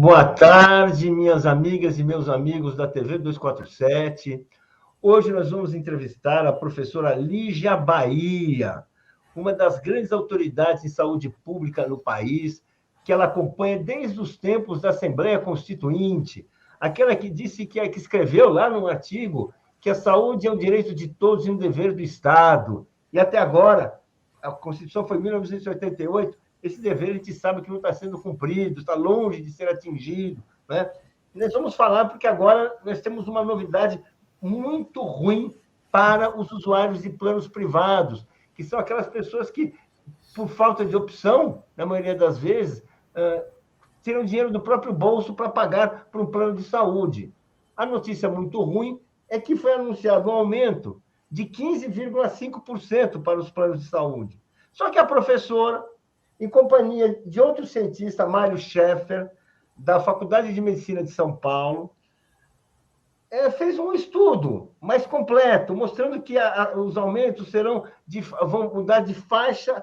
Boa tarde, minhas amigas e meus amigos da TV 247. Hoje nós vamos entrevistar a professora Lígia Bahia, uma das grandes autoridades em saúde pública no país, que ela acompanha desde os tempos da Assembleia Constituinte, aquela que disse que escreveu lá num artigo que a saúde é um direito de todos e um dever do Estado. E até agora, a Constituição foi em 1988, esse dever a gente sabe que não está sendo cumprido, está longe de ser atingido, né? E nós vamos falar porque agora nós temos uma novidade muito ruim para os usuários de planos privados, que são aquelas pessoas que, por falta de opção, na maioria das vezes, tiram dinheiro do próprio bolso para pagar por um plano de saúde. A notícia muito ruim é que foi anunciado um aumento de 15,5% para os planos de saúde. Só que a professora, em companhia de outro cientista, Mário Schaeffer, da Faculdade de Medicina de São Paulo, fez um estudo mais completo, mostrando que os aumentos vão mudar de faixas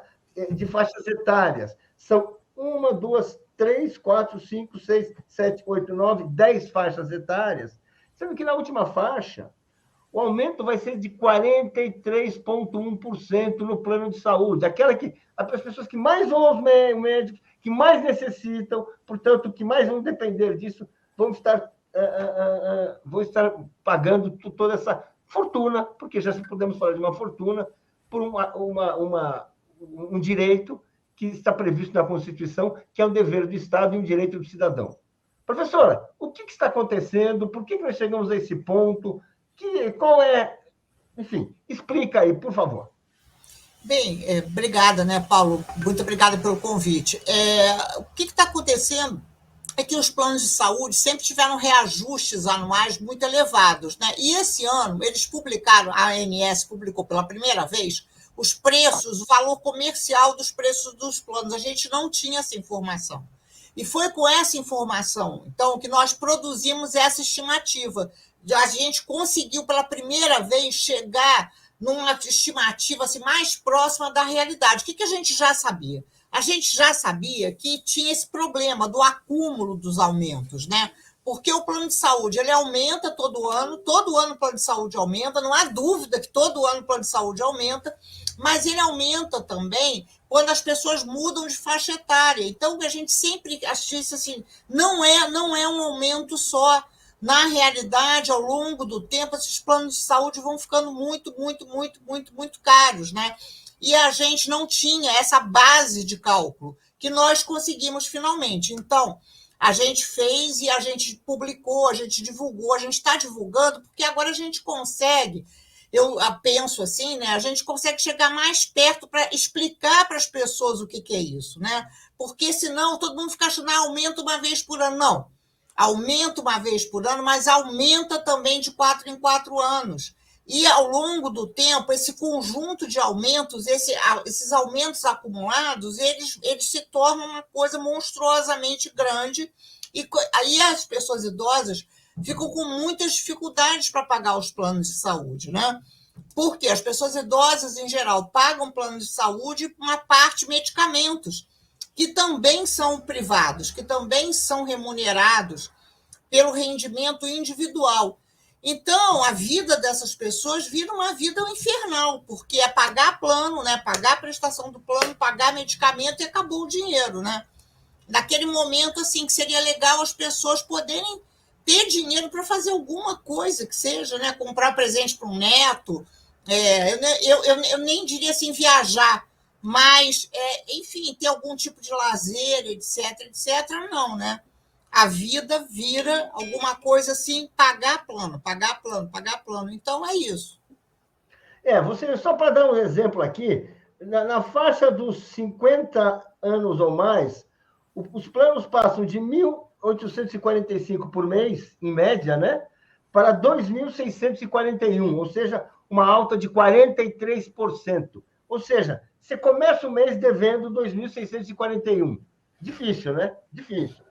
etárias. São 1, 2, 3, 4, 5, 6, 7, 8, 9, 10 faixas etárias, sendo que na última faixa, o aumento vai ser de 43,1% no plano de saúde, as pessoas que mais vão aos médicos, que mais necessitam, portanto, que mais vão depender disso, vão estar pagando toda essa fortuna, porque já podemos falar de uma fortuna, por um direito que está previsto na Constituição, que é um dever do Estado e um direito do cidadão. Professora, o que está acontecendo? Por que nós chegamos a esse ponto? Enfim, explica aí, por favor. Bem, obrigada, né, Paulo? Muito obrigada pelo convite. O que está acontecendo é que os planos de saúde sempre tiveram reajustes anuais muito elevados, né? E esse ano eles publicaram, a ANS publicou pela primeira vez os preços, o valor comercial dos preços dos planos. A gente não tinha essa informação. E foi com essa informação, então, que nós produzimos essa estimativa. A gente conseguiu, pela primeira vez, chegar numa estimativa assim, mais próxima da realidade. O que a gente já sabia? A gente já sabia que tinha esse problema do acúmulo dos aumentos, né? Porque o plano de saúde ele aumenta todo ano o plano de saúde aumenta, não há dúvida que todo ano o plano de saúde aumenta, mas ele aumenta também quando as pessoas mudam de faixa etária. Então, a gente sempre disse assim, não é um aumento só. Na realidade, ao longo do tempo, esses planos de saúde vão ficando muito, muito, muito, muito, muito caros, né? E a gente não tinha essa base de cálculo que nós conseguimos finalmente. Então, a gente fez e a gente publicou, a gente divulgou, a gente está divulgando, porque agora a gente consegue, eu penso assim, né? A gente consegue chegar mais perto para explicar para as pessoas o que é isso, né? Porque senão todo mundo fica achando, aumenta uma vez por ano. Não. Aumenta uma vez por ano, mas aumenta também de 4 em 4 anos. E, ao longo do tempo, esse conjunto de aumentos, esses aumentos acumulados, eles se tornam uma coisa monstruosamente grande. E aí as pessoas idosas ficam com muitas dificuldades para pagar os planos de saúde, né? Porque as pessoas idosas, em geral, pagam plano de saúde uma parte medicamentos, que também são privados, que também são remunerados pelo rendimento individual. Então, a vida dessas pessoas vira uma vida infernal, porque é pagar plano, né? Pagar a prestação do plano, pagar medicamento e acabou o dinheiro, né? Naquele momento, assim, que seria legal as pessoas poderem ter dinheiro para fazer alguma coisa que seja, né? Comprar presente para um neto, eu nem diria assim, viajar, mas, enfim, ter algum tipo de lazer, etc, não, né? A vida vira alguma coisa assim, pagar plano. Então, é isso. Só para dar um exemplo aqui, na faixa dos 50 anos ou mais, os planos passam de 1.845 por mês, em média, né? Para 2.641, ou seja, uma alta de 43%. Ou seja, você começa o mês devendo 2.641. Difícil, né? Difícil.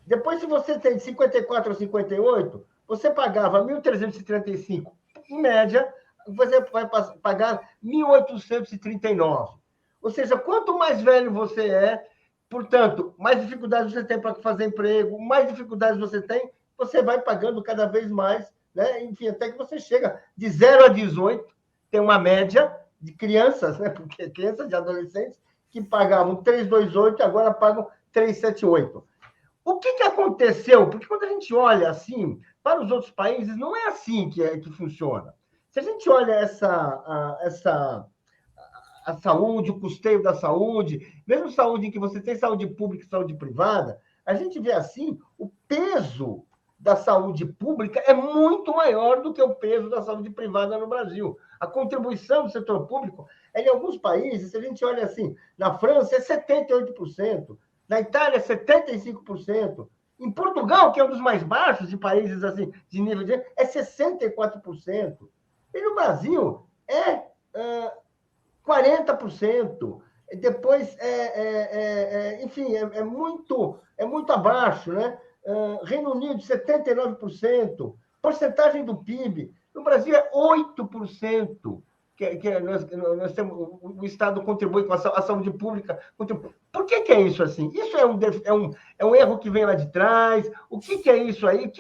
Depois, se você tem de 54 a 58, você pagava 1.335, em média, você vai pagar 1.839. Ou seja, quanto mais velho você é, Portanto, mais dificuldades você tem para fazer emprego, mais dificuldades você tem, você vai pagando cada vez mais, né? Enfim, até que você chega de 0 a 18, tem uma média de crianças, né? Porque crianças e adolescentes que pagavam 328 agora pagam 378. O que aconteceu? Porque quando a gente olha assim, para os outros países, não é assim que funciona. Se a gente olha a saúde, o custeio da saúde, mesmo saúde em que você tem saúde pública e saúde privada, a gente vê assim, o peso da saúde pública é muito maior do que o peso da saúde privada no Brasil. A contribuição do setor público, em alguns países, se a gente olha assim, na França é 78%, na Itália é 75%, em Portugal, que é um dos mais baixos de países assim, de nível de é 64%. E no Brasil é 40%. Depois, enfim, é muito abaixo, né? Reino Unido, 79%. Porcentagem do PIB. No Brasil é 8%. Nós temos, o Estado contribui com a saúde pública. Por que é isso assim? Isso é um erro que vem lá de trás? O que é isso aí?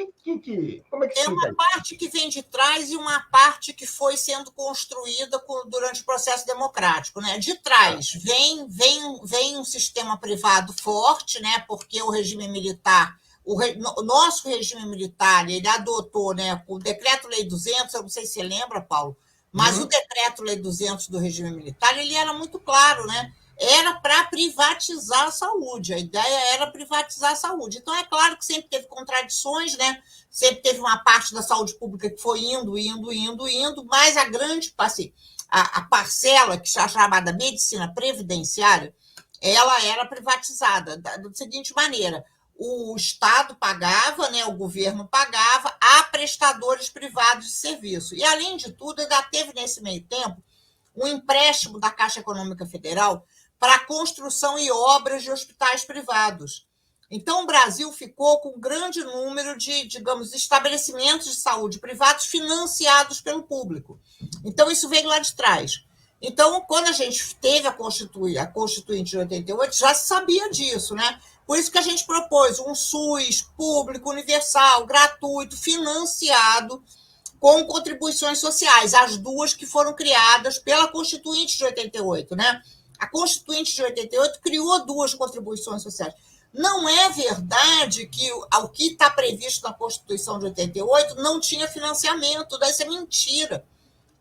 Como é que explica uma parte que vem de trás e uma parte que foi sendo construída durante o processo democrático. Né? De trás vem um sistema privado forte, né? Porque o regime militar, o nosso regime militar, ele adotou, né, o Decreto-Lei 200, eu não sei se você lembra, Paulo, mas o Decreto-Lei 200 do regime militar, ele era muito claro, né? Era para privatizar a saúde, a ideia era privatizar a saúde. Então, é claro que sempre teve contradições, né? Sempre teve uma parte da saúde pública que foi indo, mas a grande, assim, a parcela, que é chamada medicina previdenciária, ela era privatizada da seguinte maneira: o Estado pagava, né, o governo pagava a prestadores privados de serviço. E, além de tudo, ainda teve, nesse meio tempo, um empréstimo da Caixa Econômica Federal para a construção e obras de hospitais privados. Então, o Brasil ficou com um grande número de, digamos, estabelecimentos de saúde privados financiados pelo público. Então, isso veio lá de trás. Então, quando a gente teve a Constituinte de 88, já se sabia disso, né? Por isso que a gente propôs um SUS público, universal, gratuito, financiado, com contribuições sociais, as duas que foram criadas pela Constituinte de 88, né? A Constituinte de 88 criou duas contribuições sociais. Não é verdade que o que está previsto na Constituição de 88 não tinha financiamento, isso é mentira,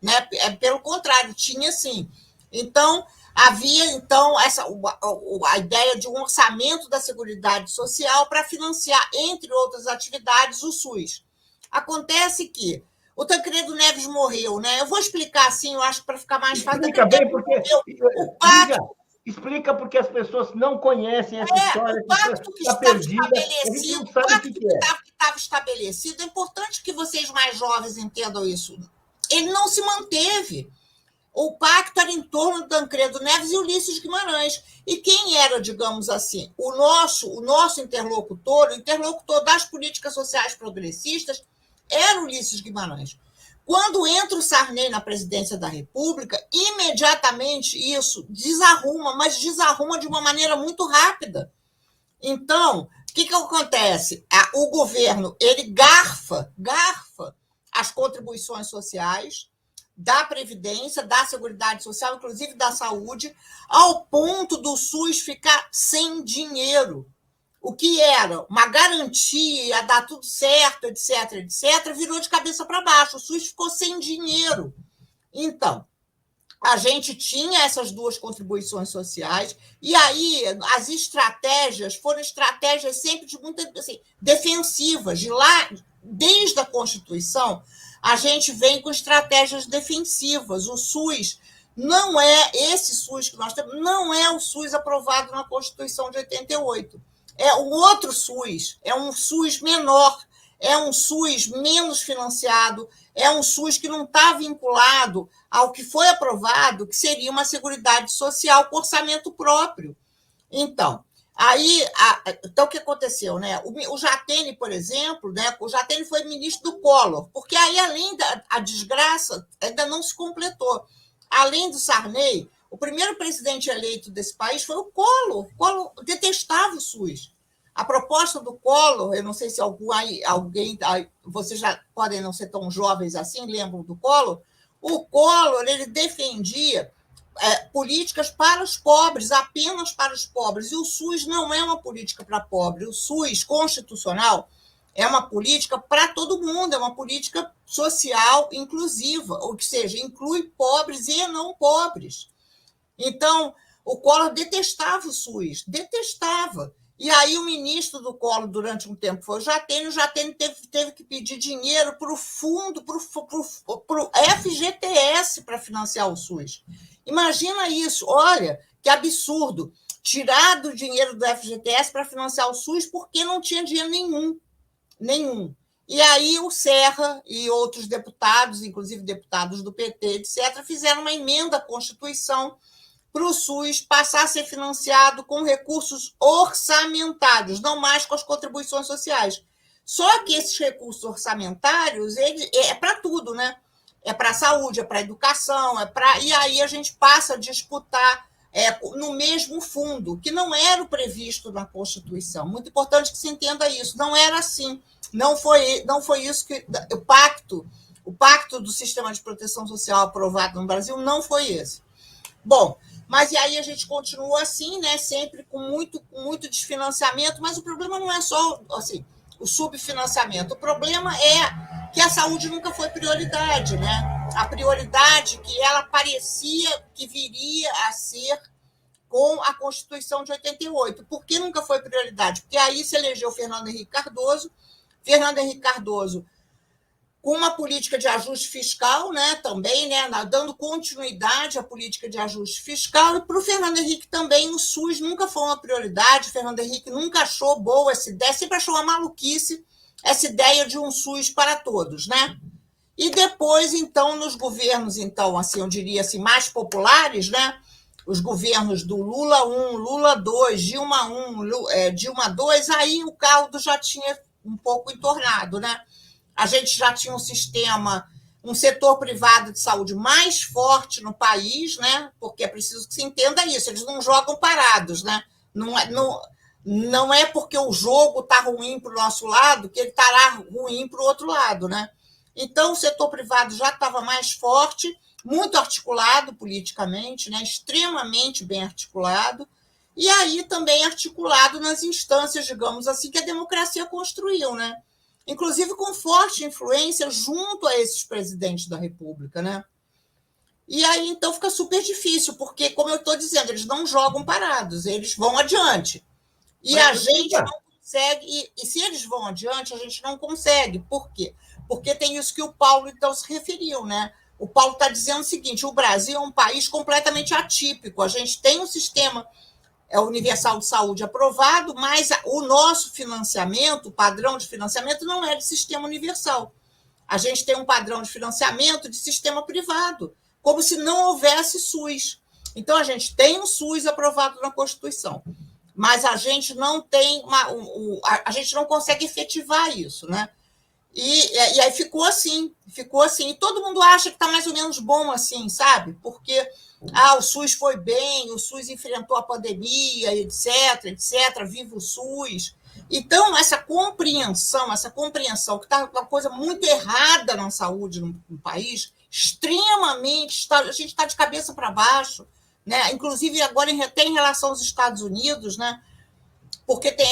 né? Pelo contrário, tinha sim. Então, havia a ideia de um orçamento da Seguridade Social para financiar, entre outras atividades, o SUS. Acontece que o Tancredo Neves morreu, né? Eu vou explicar assim, eu acho, para ficar mais fácil. Explica bem, porque explica porque as pessoas não conhecem essa história. O pacto que estava estabelecido, o pacto que estava estabelecido, é importante que vocês mais jovens entendam isso. Ele não se manteve. O pacto era em torno do Tancredo Neves e Ulisses Guimarães. E quem era, digamos assim, o nosso interlocutor, o interlocutor das políticas sociais progressistas, era Ulisses Guimarães. Quando entra o Sarney na presidência da República, imediatamente isso desarruma, mas desarruma de uma maneira muito rápida. Então, o que acontece? O governo ele garfa as contribuições sociais da Previdência, da Seguridade Social, inclusive da saúde, ao ponto do SUS ficar sem dinheiro. O que era uma garantia, ia dar tudo certo, etc., virou de cabeça para baixo. O SUS ficou sem dinheiro. Então, a gente tinha essas duas contribuições sociais, e aí as estratégias foram estratégias sempre de muito assim, defensivas. De lá, desde a Constituição, a gente vem com estratégias defensivas. O SUS não é, esse SUS que nós temos, não é o SUS aprovado na Constituição de 88. É um outro SUS, é um SUS menor, é um SUS menos financiado, é um SUS que não está vinculado ao que foi aprovado, que seria uma Seguridade Social com orçamento próprio. Então, então o que aconteceu? Né? O Jatene, por exemplo, né? O Jatene foi ministro do Collor, porque aí, além da desgraça, ainda não se completou. Além do Sarney, O primeiro presidente eleito desse país foi o Collor. O Collor detestava o SUS. A proposta do Collor, eu não sei se alguém, vocês já podem não ser tão jovens assim, lembram do Collor? O Collor, ele defendia políticas para os pobres, apenas para os pobres. E o SUS não é uma política para pobre. O SUS constitucional é uma política para todo mundo, é uma política social inclusiva, ou seja, inclui pobres e não pobres. Então, o Collor detestava o SUS, detestava. E aí o ministro do Collor, durante um tempo, foi o Jatene teve que pedir dinheiro para o fundo, para o FGTS para financiar o SUS. Imagina isso, olha, que absurdo, tirar do dinheiro do FGTS para financiar o SUS porque não tinha dinheiro nenhum. E aí o Serra e outros deputados, inclusive deputados do PT, etc., fizeram uma emenda à Constituição para o SUS passar a ser financiado com recursos orçamentários, não mais com as contribuições sociais. Só que esses recursos orçamentários é para tudo, né? É para a saúde, é para a educação, e aí a gente passa a disputar no mesmo fundo, que não era o previsto na Constituição. Muito importante que se entenda isso. Não era assim. Não foi isso que o pacto do sistema de proteção social aprovado no Brasil não foi esse. Bom, mas e aí a gente continua assim, né? Sempre com muito desfinanciamento, mas o problema não é só assim, o subfinanciamento. O problema é que a saúde nunca foi prioridade, né? A prioridade que ela parecia que viria a ser com a Constituição de 88. Por que nunca foi prioridade? Porque aí se elegeu Fernando Henrique Cardoso com uma política de ajuste fiscal, né, também, né, dando continuidade à política de ajuste fiscal, e para o Fernando Henrique também o SUS nunca foi uma prioridade. O Fernando Henrique nunca achou boa essa ideia, sempre achou uma maluquice essa ideia de um SUS para todos, né? E depois, então, nos governos, então, assim, eu diria assim, mais populares, né? Os governos do Lula 1, Lula 2, Dilma 1, Dilma 2, aí o caldo já tinha um pouco entornado, né? A gente já tinha um setor privado de saúde mais forte no país, né? Porque é preciso que se entenda isso, eles não jogam parados, né? Não é porque o jogo está ruim para o nosso lado que ele estará ruim para o outro lado, né? Então, o setor privado já estava mais forte, muito articulado politicamente, né? Extremamente bem articulado, e aí também articulado nas instâncias, digamos assim, que a democracia construiu, né? Inclusive com forte influência junto a esses presidentes da República, né? E aí, então, fica super difícil, porque, como eu estou dizendo, eles não jogam parados, eles vão adiante. E a gente não consegue, e se eles vão adiante, a gente não consegue. Por quê? Porque tem isso que o Paulo, então, se referiu, né? O Paulo está dizendo o seguinte: o Brasil é um país completamente atípico, a gente tem um sistema universal de saúde aprovado, mas o nosso financiamento, o padrão de financiamento, não é de sistema universal. A gente tem um padrão de financiamento de sistema privado, como se não houvesse SUS. Então, a gente tem um SUS aprovado na Constituição, mas a gente não tem a gente não consegue efetivar isso, né? E aí ficou assim. E todo mundo acha que está mais ou menos bom assim, sabe? Porque o SUS foi bem, o SUS enfrentou a pandemia, etc. Viva o SUS. Então, essa compreensão que está uma coisa muito errada na saúde no país, extremamente, a gente está de cabeça para baixo, né? Inclusive agora até em relação aos Estados Unidos, né? Porque tem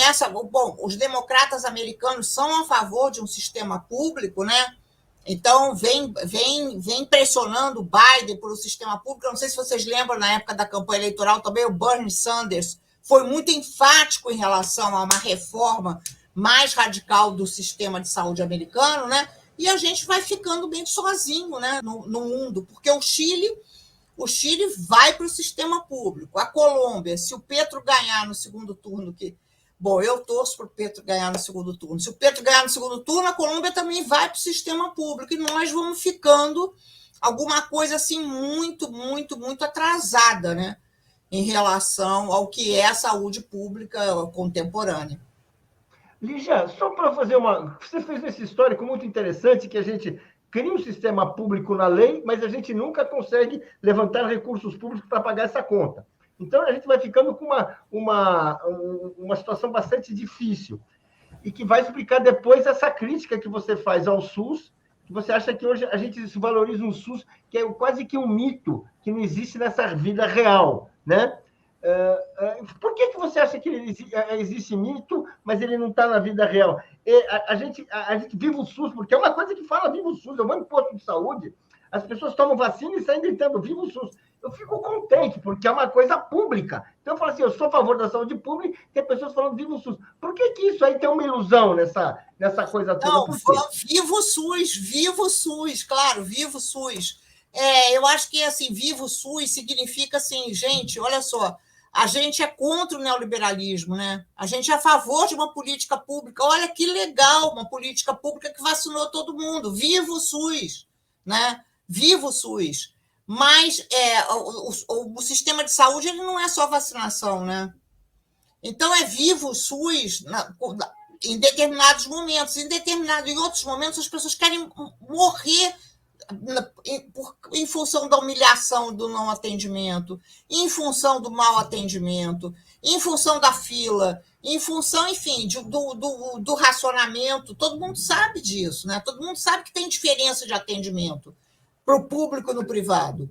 os democratas americanos são a favor de um sistema público, né? Então, vem pressionando o Biden por um sistema público. Eu não sei se vocês lembram, na época da campanha eleitoral, também o Bernie Sanders foi muito enfático em relação a uma reforma mais radical do sistema de saúde americano, né? E a gente vai ficando bem sozinho, né, no mundo, porque o Chile vai para o sistema público. A Colômbia, se o Petro ganhar no segundo turno, bom, eu torço para o Petro ganhar no segundo turno. Se o Petro ganhar no segundo turno, a Colômbia também vai para o sistema público. E nós vamos ficando alguma coisa assim muito atrasada, né, em relação ao que é a saúde pública contemporânea. Lígia, só para fazer uma... Você fez esse histórico muito interessante que a gente cria um sistema público na lei, mas a gente nunca consegue levantar recursos públicos para pagar essa conta. Então, a gente vai ficando com uma situação bastante difícil e que vai explicar depois essa crítica que você faz ao SUS, que você acha que hoje a gente valoriza um SUS que é quase que um mito, que não existe nessa vida real, né? Por que você acha que existe mito, mas ele não está na vida real? A gente vive o SUS, porque é uma coisa que fala viva o SUS, eu vou em posto de saúde, as pessoas tomam vacina e saem gritando viva o SUS. Eu fico contente, porque é uma coisa pública. Então, eu falo assim, eu sou a favor da saúde pública, tem pessoas falando viva o SUS. Por que isso aí tem uma ilusão nessa coisa toda? Não, Por quê? viva o SUS, claro, viva o SUS. Eu acho que, assim, viva o SUS significa, assim, gente, olha só, a gente é contra o neoliberalismo, né? A gente é a favor de uma política pública. Olha que legal, uma política pública que vacinou todo mundo. Viva o SUS, né? Viva o SUS. Mas o sistema de saúde ele não é só vacinação, né? Então, vivo o SUS em determinados momentos. Em outros momentos, as pessoas querem morrer em função da humilhação do não atendimento, em função do mau atendimento, em função da fila, em função, enfim, do racionamento. Todo mundo sabe disso, né? Todo mundo sabe que tem diferença de atendimento para o público e no privado.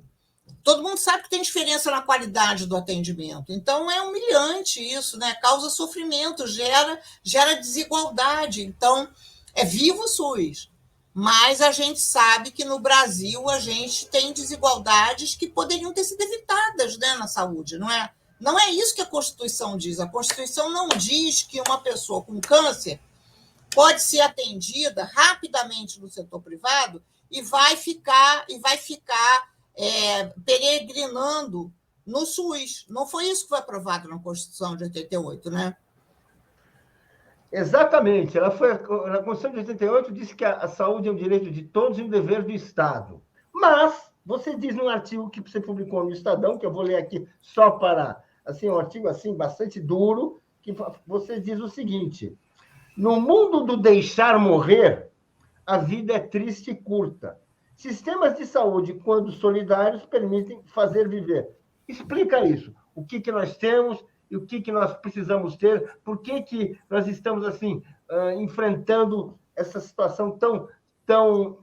Todo mundo sabe que tem diferença na qualidade do atendimento. Então, é humilhante isso, né? Causa sofrimento, gera desigualdade. Então, vivo o SUS. Mas a gente sabe que no Brasil a gente tem desigualdades que poderiam ter sido evitadas, né, na saúde, não é? Não é isso que a Constituição diz. A Constituição não diz que uma pessoa com câncer pode ser atendida rapidamente no setor privado e vai ficar peregrinando no SUS. Não foi isso que foi aprovado na Constituição de 88, né? Exatamente. Na Constituição de 88 disse que a saúde é um direito de todos e um dever do Estado. Mas você diz num artigo que você publicou no Estadão, que eu vou ler aqui só para assim, um artigo assim bastante duro, que você diz o seguinte: no mundo do deixar morrer, a vida é triste e curta. Sistemas de saúde, quando solidários, permitem fazer viver. Explica isso. O que nós temos e o que nós precisamos ter, por que nós estamos assim enfrentando essa situação tão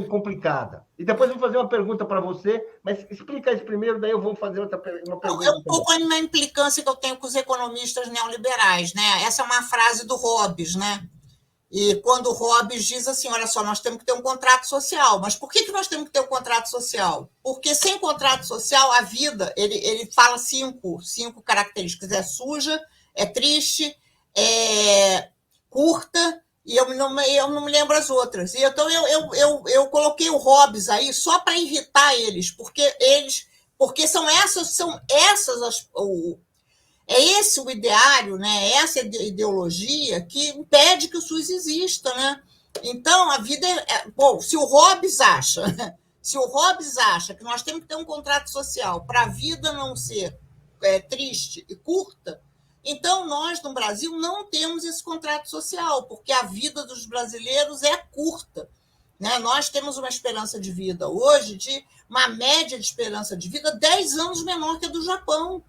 complicada. E depois eu vou fazer uma pergunta para você, mas explica isso primeiro, daí eu vou fazer uma pergunta. É um pouco a implicância que eu tenho com os economistas neoliberais, né? Essa é uma frase do Hobbes, né? E quando o Hobbes diz assim, olha só, nós temos que ter um contrato social. Mas por que nós temos que ter um contrato social? Porque sem contrato social, a vida, ele fala cinco características. É suja, é triste, é curta, e eu não me lembro as outras. E então eu coloquei o Hobbes aí só para irritar eles, porque são essas é esse o ideário, né? Essa ideologia que impede que o SUS exista, né? Então, a vida bom, se o Hobbes acha que nós temos que ter um contrato social para a vida não ser triste e curta, então nós, no Brasil, não temos esse contrato social, porque a vida dos brasileiros é curta. Né? Nós temos uma esperança de vida hoje, uma média de esperança de vida 10 anos menor que a do Japão.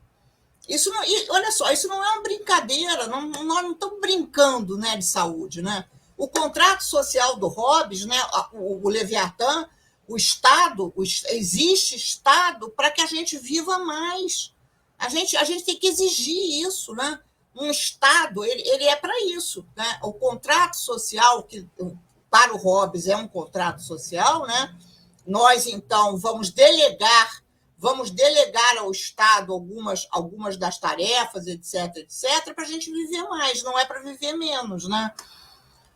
Isso não, olha só, isso não é uma brincadeira, nós não estamos brincando, né, de saúde. Né? O contrato social do Hobbes, né, o Leviatã, o Estado, existe Estado para que a gente viva mais. A gente tem que exigir isso. Né? Um Estado, ele é para isso. Né? O contrato social, que para o Hobbes é um contrato social, né? Nós, então, vamos delegar ao Estado algumas das tarefas, etc., para a gente viver mais, não é para viver menos, né?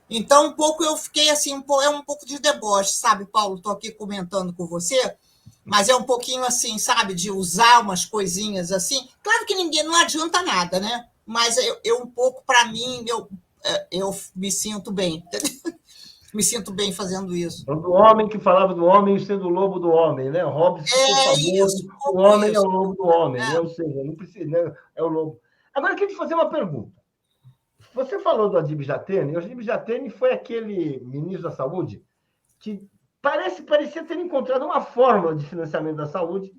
Então, um pouco eu fiquei assim, é um pouco de deboche, sabe, Paulo? Estou aqui comentando com você, mas é um pouquinho assim, sabe, de usar umas coisinhas assim. Claro que não adianta nada, né? Mas um pouco, para mim, eu me sinto bem. Me sinto bem fazendo isso. Do homem que falava do homem sendo o lobo do homem, né? Hobbes ficou famoso, o homem é o lobo do homem, né? Ou seja, não precisa, né? É o lobo. Agora, eu queria te fazer uma pergunta. Você falou do Adib Jatene, e o Adib Jatene foi aquele ministro da Saúde que parecia ter encontrado uma fórmula de financiamento da saúde,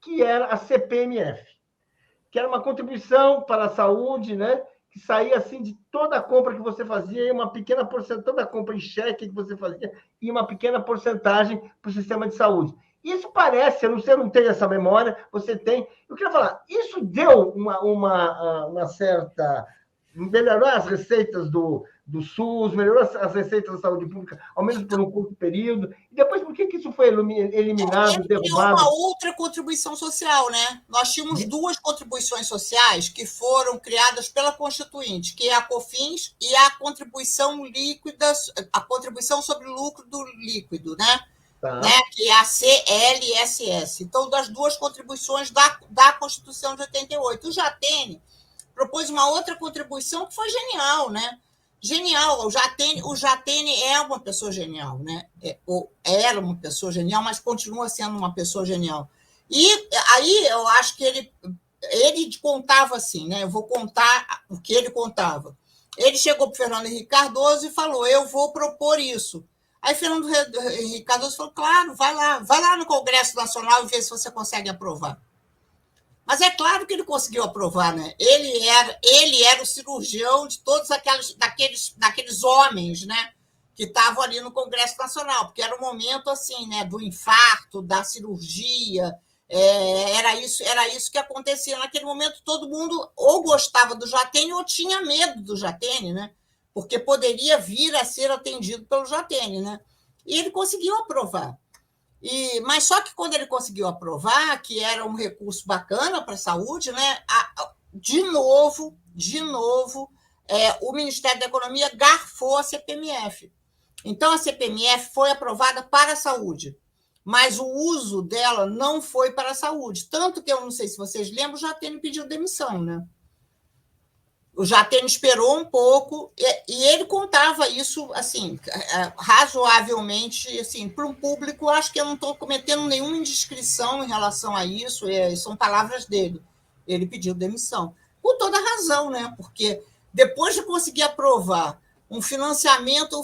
que era a CPMF, que era uma contribuição para a saúde, né? Que saía assim de toda a compra que você fazia, e uma pequena porcentagem, toda a compra em cheque que você fazia, e uma pequena porcentagem para o sistema de saúde. Isso parece, você não tem essa memória, você tem. Eu queria falar, isso deu uma certa. Melhorou as receitas do SUS, melhorou as receitas da saúde pública, ao menos por um curto período. E depois, por que isso foi eliminado, Ele criou derrubado? uma outra contribuição social, né? Nós tínhamos duas contribuições sociais que foram criadas pela Constituinte, que é a COFINS e a contribuição líquida, a contribuição sobre lucro do líquido, né? Tá. Né? Que é a CLSS. Então, das duas contribuições da Constituição de 88. O Jatene propôs uma outra contribuição que foi genial, né? Genial. O Jatene é uma pessoa genial, né? Era uma pessoa genial, mas continua sendo uma pessoa genial. E aí eu acho que ele contava assim, né? Eu vou contar o que ele contava. Ele chegou para o Fernando Henrique Cardoso e falou: eu vou propor isso. Aí Fernando Henrique Cardoso falou: claro, vai lá no Congresso Nacional e vê se você consegue aprovar. Mas é claro que ele conseguiu aprovar, né? Ele era o cirurgião de todos daqueles homens, né? Que estavam ali no Congresso Nacional, porque era o momento assim, né? Do infarto, da cirurgia. Era isso que acontecia naquele momento. Todo mundo ou gostava do Jatene ou tinha medo do Jatene, né? Porque poderia vir a ser atendido pelo Jatene, né? E ele conseguiu aprovar. Mas só que quando ele conseguiu aprovar, que era um recurso bacana para a saúde, né? De novo, o Ministério da Economia garfou a CPMF. Então, a CPMF foi aprovada para a saúde, mas o uso dela não foi para a saúde. Tanto que eu não sei se vocês lembram, o Jatene pediu demissão, né? O Jatene esperou um pouco e ele contava isso assim, razoavelmente assim, para um público. Acho que eu não estou cometendo nenhuma indiscrição em relação a isso, são palavras dele. Ele pediu demissão. Com toda razão, né? Porque depois de conseguir aprovar um financiamento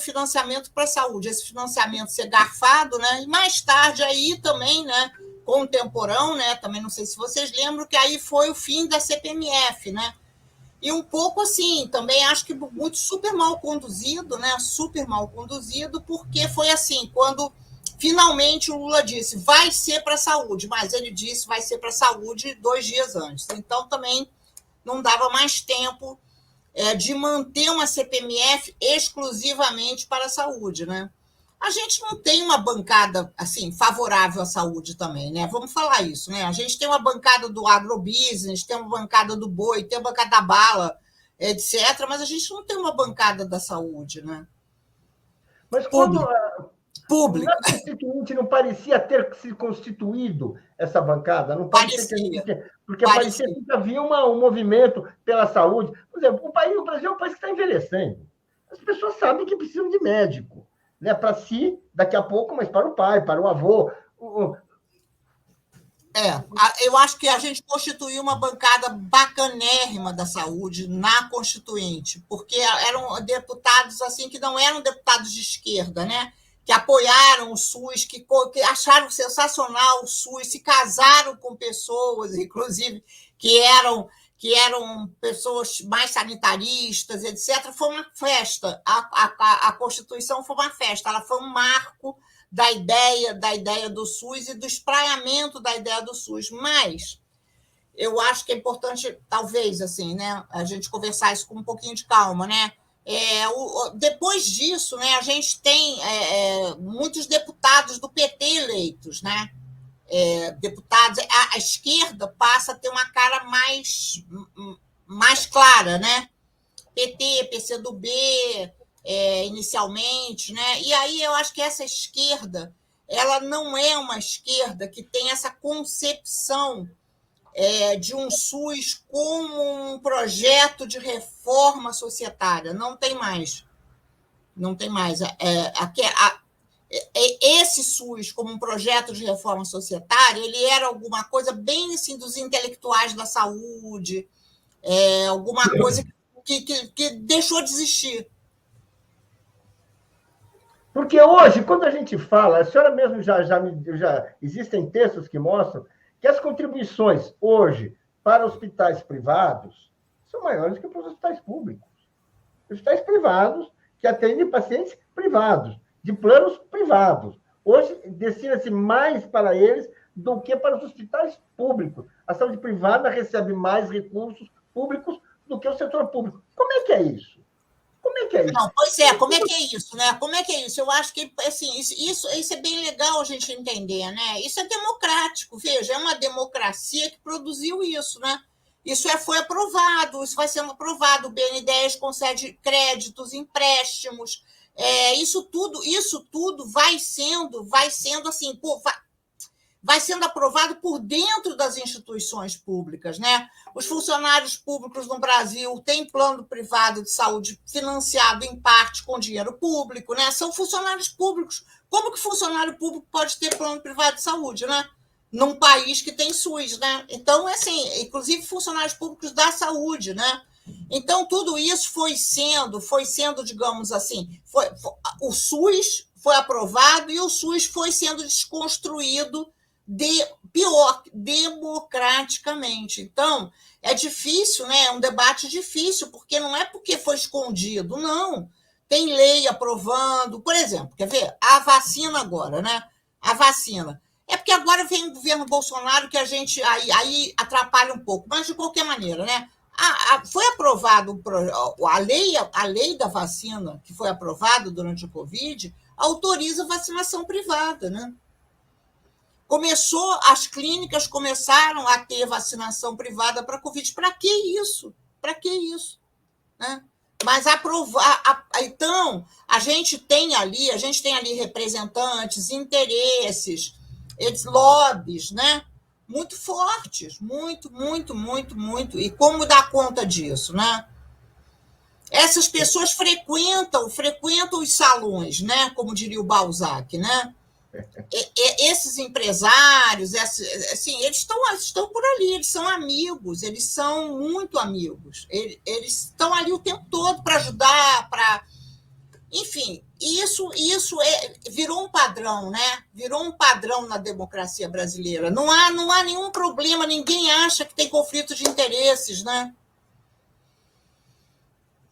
para a saúde, esse financiamento ser garfado, né? E mais tarde aí também, né? Contemporâneo, né? Também não sei se vocês lembram, que aí foi o fim da CPMF, né? E um pouco assim, também acho que muito super mal conduzido, né? Super mal conduzido, porque foi assim, quando finalmente o Lula disse, vai ser para a saúde, mas ele disse, vai ser para a saúde 2 dias antes. Então, também não dava mais tempo de manter uma CPMF exclusivamente para a saúde, né? A gente não tem uma bancada assim favorável à saúde também, né? Vamos falar isso, né? A gente tem uma bancada do agrobusiness, tem uma bancada do boi, tem uma bancada da bala, etc., mas a gente não tem uma bancada da saúde, né? Mas quando Público. Na Constituinte não parecia ter se constituído essa bancada, não parecia, porque parecia que havia um movimento pela saúde. Por exemplo, o Brasil é um país que está envelhecendo. As pessoas sabem que precisam de médico, né? Para si, daqui a pouco, mas para o pai, para o avô. Eu acho que a gente constituiu uma bancada bacanérrima da saúde na Constituinte, porque eram deputados assim que não eram deputados de esquerda, né? Que apoiaram o SUS, que acharam sensacional o SUS, se casaram com pessoas, inclusive, que eram pessoas mais sanitaristas, etc. Foi uma festa. A Constituição foi uma festa, ela foi um marco da ideia do SUS e do espraiamento da ideia do SUS. Mas eu acho que é importante, talvez, assim, né, a gente conversar isso com um pouquinho de calma, né? Depois disso, né, a gente tem muitos deputados do PT eleitos, né? Deputados, a esquerda passa a ter uma cara mais clara, né? PT, PCdoB, inicialmente, né? E aí eu acho que essa esquerda, ela não é uma esquerda que tem essa concepção de um SUS como um projeto de reforma societária. Não tem mais. Não tem mais. Esse SUS como um projeto de reforma societária, ele era alguma coisa bem assim dos intelectuais da saúde, alguma coisa que deixou de existir. Porque hoje, quando a gente fala, a senhora mesmo já existem textos que mostram que as contribuições hoje para hospitais privados são maiores que para os hospitais públicos. Hospitais privados que atendem pacientes privados, de planos privados. Hoje, destina-se mais para eles do que para os hospitais públicos. A saúde privada recebe mais recursos públicos do que o setor público. Como é que é isso? Como é que é isso? Não, pois é, como é que é isso, né? Como é que é isso? Eu acho que assim, isso é bem legal a gente entender, né? Isso é democrático, veja, é uma democracia que produziu isso, né? Foi aprovado, isso vai sendo aprovado. O BNDES concede créditos, empréstimos, isso tudo vai sendo assim, vai sendo aprovado por dentro das instituições públicas, né? Os funcionários públicos no Brasil têm plano privado de saúde financiado em parte com dinheiro público, né? São funcionários públicos. Como que funcionário público pode ter plano privado de saúde, né? Num país que tem SUS, né? Então, assim, inclusive funcionários públicos da saúde, né? Então, tudo isso foi sendo, digamos assim, o SUS foi aprovado e o SUS foi sendo desconstruído pior, democraticamente. Então, é difícil, né? É um debate difícil, porque não é porque foi escondido, não. Tem lei aprovando, por exemplo, quer ver? A vacina agora, né? A vacina. É porque agora vem o governo Bolsonaro que a gente aí atrapalha um pouco, mas de qualquer maneira, né? Foi aprovado a lei da vacina que foi aprovada durante o Covid autoriza vacinação privada, né? As clínicas começaram a ter vacinação privada para Covid. Para que isso? Para que isso? Né? Mas então, a gente tem ali representantes, interesses, lobbies, né? Muito fortes, muito, muito, muito, muito. E como dar conta disso, né? Essas pessoas frequentam os salões, né? Como diria o Balzac, né? Esses empresários, assim, eles estão por ali, eles são amigos, eles são muito amigos, eles estão ali o tempo todo para ajudar, enfim, isso virou um padrão, né? Virou um padrão na democracia brasileira. Não há nenhum problema, ninguém acha que tem conflito de interesses, né?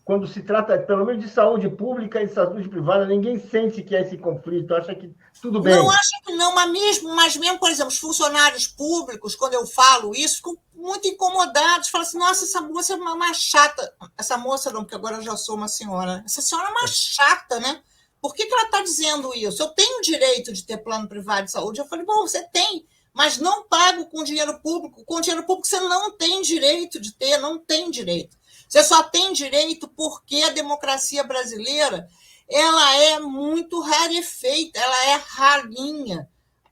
Quando se trata, pelo menos, de saúde pública e saúde privada, ninguém sente que é esse conflito, acha que tudo bem. Não acho que não, mas mesmo, por exemplo, os funcionários públicos, quando eu falo isso, ficam muito incomodados, falam assim, nossa, essa moça é uma chata. Essa moça não, porque agora eu já sou uma senhora. Essa senhora é uma chata, né? Por que ela está dizendo isso? Eu tenho o direito de ter plano privado de saúde. Eu falei, bom, você tem, mas não pago com dinheiro público. Com dinheiro público você não tem direito de ter, não tem direito. Você só tem direito porque a democracia brasileira ela é muito rarefeita, ela é ralinha.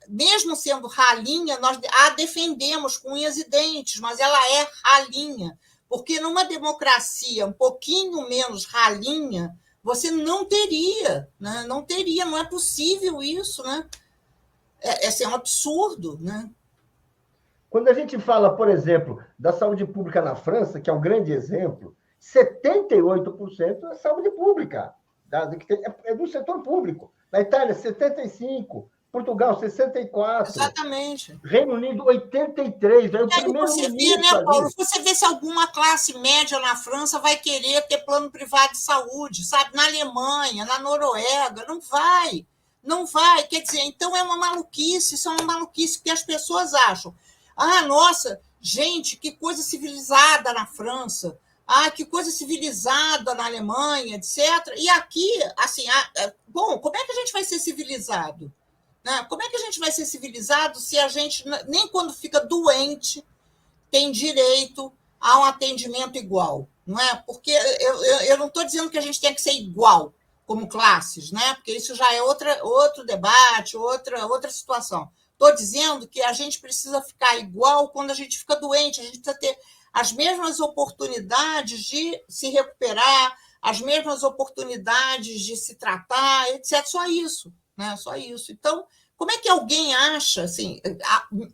Mesmo sendo ralinha, nós a defendemos com unhas e dentes, mas ela é ralinha. Porque numa democracia um pouquinho menos ralinha, você não teria, né? Não teria, não é possível isso, né? É um absurdo, né? Quando a gente fala, por exemplo, da saúde pública na França, que é um grande exemplo, 78% é saúde pública, é do setor público. Na Itália, 75%, Portugal, 64%. Exatamente. Reino Unido, 83%. É o primeiro você vê, né, Paulo? Ali. Você vê se alguma classe média na França vai querer ter plano privado de saúde, sabe? Na Alemanha, na Noruega, não vai. Não vai. Quer dizer, então é uma maluquice, isso é uma maluquice que as pessoas acham. Ah, nossa, gente, que coisa civilizada na França. Ah, que coisa civilizada na Alemanha, etc. E aqui, assim, bom, como é que a gente vai ser civilizado? Como é que a gente vai ser civilizado se a gente, nem quando fica doente, tem direito a um atendimento igual? Não é? Porque eu não estou dizendo que a gente tem que ser igual como classes, né? Porque isso já é outro debate, outra situação. Estou dizendo que a gente precisa ficar igual quando a gente fica doente, a gente precisa ter as mesmas oportunidades de se recuperar, as mesmas oportunidades de se tratar, etc. Só isso, né? Só isso. Então, como é que alguém acha, assim,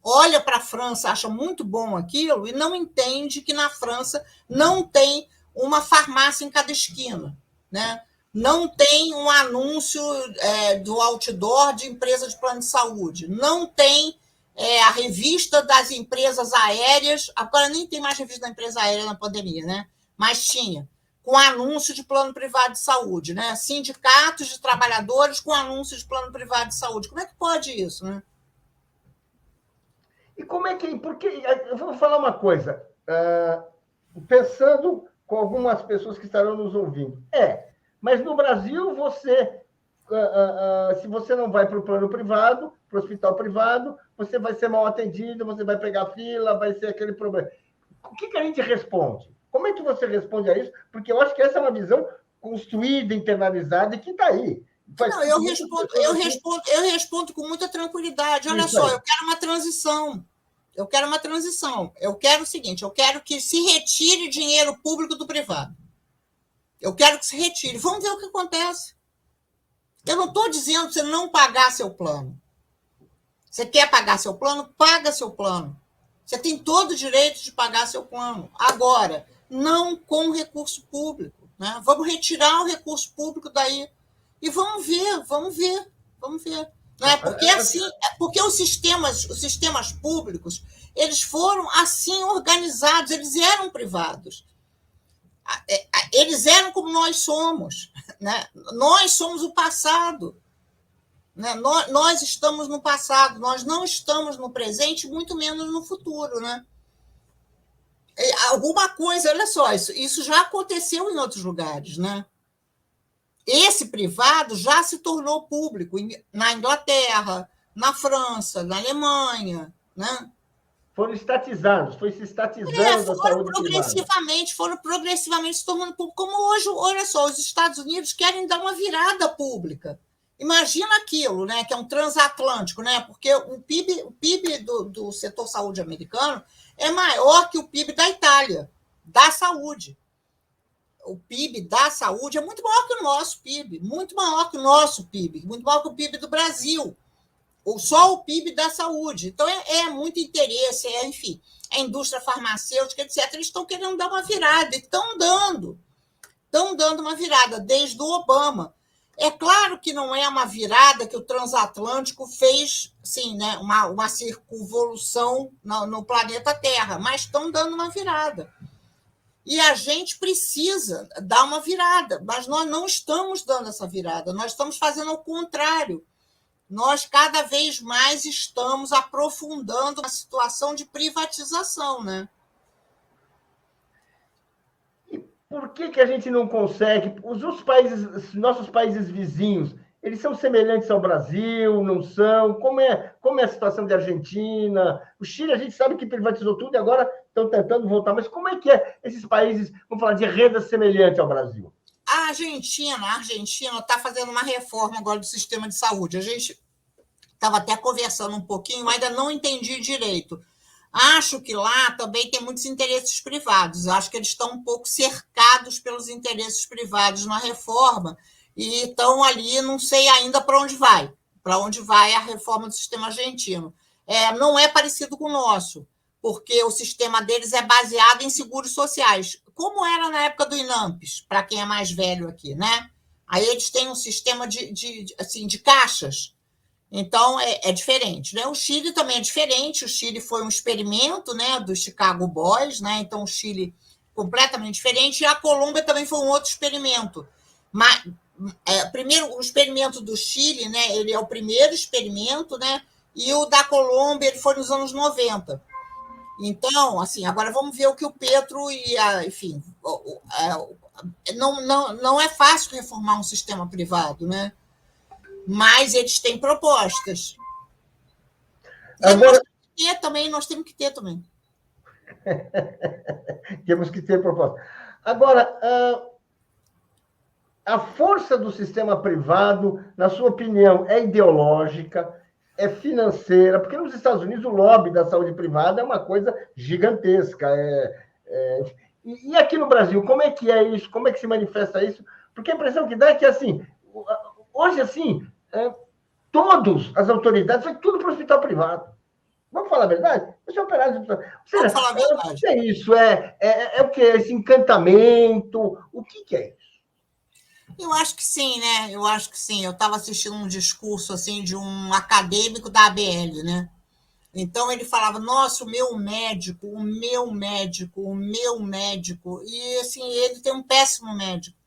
olha para a França, acha muito bom aquilo e não entende que na França não tem uma farmácia em cada esquina, né? não tem um anúncio do outdoor de empresa de plano de saúde, não tem a revista das empresas aéreas, agora nem tem mais revista da empresa aérea na pandemia, né? Mas tinha, com anúncio de plano privado de saúde, né? Sindicatos de trabalhadores com anúncio de plano privado de saúde. Como é que pode isso, né? E como é que... Porque, eu vou falar uma coisa, pensando com algumas pessoas que estarão nos ouvindo. Mas no Brasil, você... se você não vai para o plano privado, para o hospital privado, você vai ser mal atendido, você vai pegar fila, vai ser aquele problema. O que a gente responde? Como é que você responde a isso? Porque eu acho que essa é uma visão construída, internalizada e que está aí. Não, eu respondo com muita tranquilidade. Olha só, eu quero uma transição. Eu quero o seguinte, eu quero que se retire dinheiro público do privado. Eu quero que se retire. Vamos ver o que acontece. Eu não estou dizendo você não pagar seu plano. Você quer pagar seu plano? Paga seu plano. Você tem todo o direito de pagar seu plano. Agora, não com recurso público. Né? Vamos retirar o recurso público daí. E vamos ver. Né? Porque os sistemas públicos, eles foram assim organizados, eles eram privados. Eles eram como nós somos. Né? Nós somos o passado. Né? Nós estamos no passado, nós não estamos no presente, muito menos no futuro. Né? Alguma coisa, olha só, isso já aconteceu em outros lugares. Né? Esse privado já se tornou público na Inglaterra, na França, na Alemanha. Né? Foram estatizados, foi se estatizando a saúde privada. Foram progressivamente se tornando público. Como hoje, olha só, os Estados Unidos querem dar uma virada pública. Imagina aquilo, né, que é um transatlântico, né, porque o PIB do setor saúde americano é maior que o PIB da Itália, da saúde. O PIB da saúde é muito maior que o nosso PIB, muito maior que o nosso PIB, muito maior que o PIB do Brasil. Ou só o PIB da saúde. Então, muito interesse, enfim, a indústria farmacêutica, etc. Eles estão querendo dar uma virada, e estão dando uma virada, desde o Obama. É claro que não é uma virada que o transatlântico fez, assim, né, uma circunvolução no planeta Terra, mas estão dando uma virada. E a gente precisa dar uma virada, mas nós não estamos dando essa virada, nós estamos fazendo o contrário. Nós cada vez mais estamos aprofundando a situação de privatização, né? E por que a gente não consegue? Os nossos países vizinhos, eles são semelhantes ao Brasil, não são? Como é a situação da Argentina? O Chile, a gente sabe que privatizou tudo e agora estão tentando voltar, mas como é que esses países, vamos falar de renda semelhante ao Brasil? A Argentina está fazendo uma reforma agora do sistema de saúde. A gente estava até conversando um pouquinho, ainda não entendi direito. Acho que lá também tem muitos interesses privados. Acho que eles estão um pouco cercados pelos interesses privados na reforma e estão ali, não sei ainda para onde vai a reforma do sistema argentino. Não é parecido com o nosso, porque o sistema deles é baseado em seguros sociais, como era na época do INAMPES, para quem é mais velho aqui, né? Aí eles têm um sistema de caixas. Então, é diferente. Né? O Chile também é diferente. O Chile foi um experimento, né, dos Chicago Boys, né? Então, o Chile completamente diferente. E a Colômbia também foi um outro experimento. Mas, primeiro, o experimento do Chile, né, ele é o primeiro experimento, né? E o da Colômbia ele foi nos anos 90. Então, assim, agora vamos ver o que o Petro enfim, não é fácil reformar um sistema privado, né? Mas eles têm propostas. Agora... Nós temos que ter também. Temos que ter propostas. Agora, a força do sistema privado, na sua opinião, é ideológica, é financeira? Porque nos Estados Unidos o lobby da saúde privada é uma coisa gigantesca. E aqui no Brasil, como é que é isso? Como é que se manifesta isso? Porque a impressão que dá é que, assim, hoje, assim, todas as autoridades, vai tudo para o hospital privado. Vamos falar a verdade? Você é operado de... Vamos falar a verdade. É isso, é o que? Esse encantamento, o que é isso? Eu acho que sim, né? Eu acho que sim. Eu estava assistindo um discurso assim de um acadêmico da ABL, né? Então ele falava, nossa, o meu médico, o meu médico, o meu médico. E assim, ele tem um péssimo médico.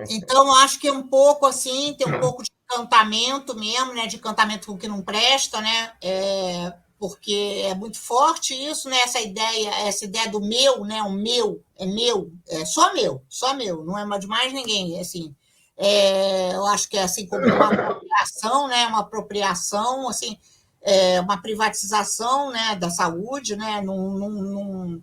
Então, eu acho que é um pouco assim, tem um pouco de encantamento mesmo, né? De encantamento com o que não presta, né? Porque é muito forte isso, né? Essa ideia do meu, né? O meu, é só meu, não é de mais ninguém, assim. Eu acho que é assim como uma apropriação, né? Uma apropriação, assim, uma privatização, né? Da saúde, né? No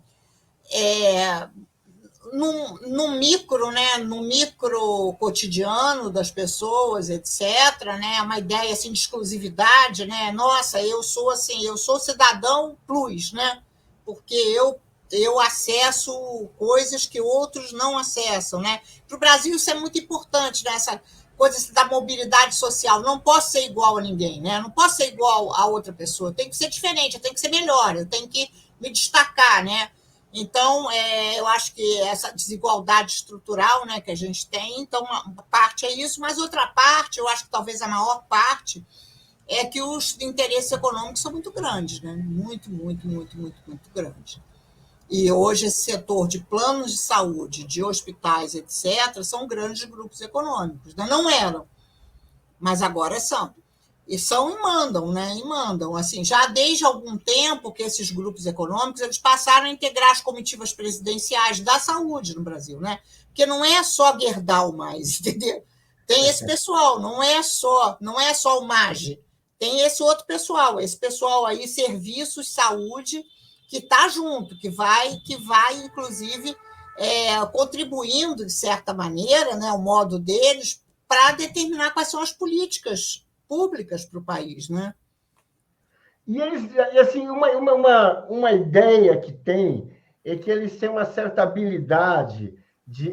micro, né, no micro cotidiano das pessoas, etc, né, uma ideia assim de exclusividade, né, nossa, eu sou assim, eu sou cidadão plus, né, porque eu acesso coisas que outros não acessam, né. Para o Brasil isso é muito importante, né, essa coisa assim, da mobilidade social. Não posso ser igual a ninguém, né, não posso ser igual a outra pessoa. Eu tenho que ser diferente, eu tenho que ser melhor, eu tenho que me destacar, né. Então, eu acho que essa desigualdade estrutural, né, que a gente tem, então, uma parte é isso, mas outra parte, eu acho que talvez a maior parte, é que os interesses econômicos são muito grandes, né? Muito, muito, muito, muito, muito grandes. E hoje esse setor de planos de saúde, de hospitais, etc., são grandes grupos econômicos. Né? Não eram, mas agora são. E são e mandam, né? E mandam. Assim, já desde algum tempo que esses grupos econômicos eles passaram a integrar as comitivas presidenciais da saúde no Brasil, né? Porque não é só Gerdau mais, entendeu? Tem esse pessoal, não é só o MAGE, tem esse pessoal aí, serviços, saúde, que está junto, que vai inclusive contribuindo de certa maneira, né, o modo deles para determinar quais são as políticas públicas para o país, né? E eles, e assim, uma ideia que tem é que eles têm uma certa habilidade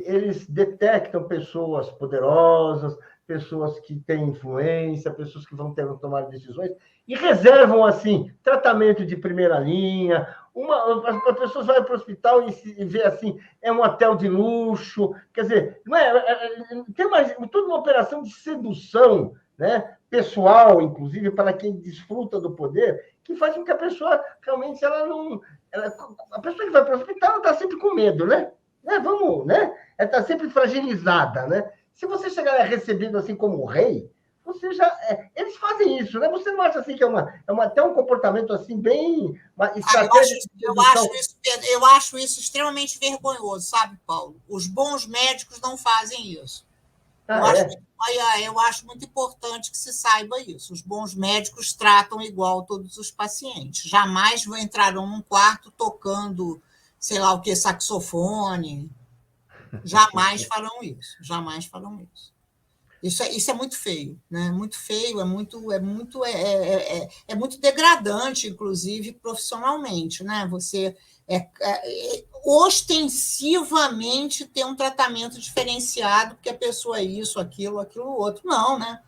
eles detectam pessoas poderosas, pessoas que têm influência, pessoas que vão ter que tomar decisões e reservam assim tratamento de primeira linha. As pessoas vão para o hospital e vê assim, é um hotel de luxo, quer dizer, não tem toda uma operação de sedução, né? Pessoal, inclusive, para quem desfruta do poder, que faz com que a pessoa realmente ela não. A pessoa que vai para o hospital está sempre com medo, né? Vamos, né? Ela está sempre fragilizada, né? Se você chegar recebido assim como rei, você já. Eles fazem isso, né? Você não acha assim que até um comportamento assim bem. Uma estratégia de sedução? Eu acho isso extremamente vergonhoso, sabe, Paulo? Os bons médicos não fazem isso. Eu Ah, acho, é? eu acho muito importante que se saiba isso. Os bons médicos tratam igual todos os pacientes. Jamais vão entrar num quarto tocando, sei lá o que, saxofone. Jamais farão isso. Jamais farão isso. Isso é muito feio, né? Muito feio, é muito degradante, inclusive profissionalmente, né? Você ostensivamente ter um tratamento diferenciado, porque a pessoa é isso, aquilo outro. Não, né?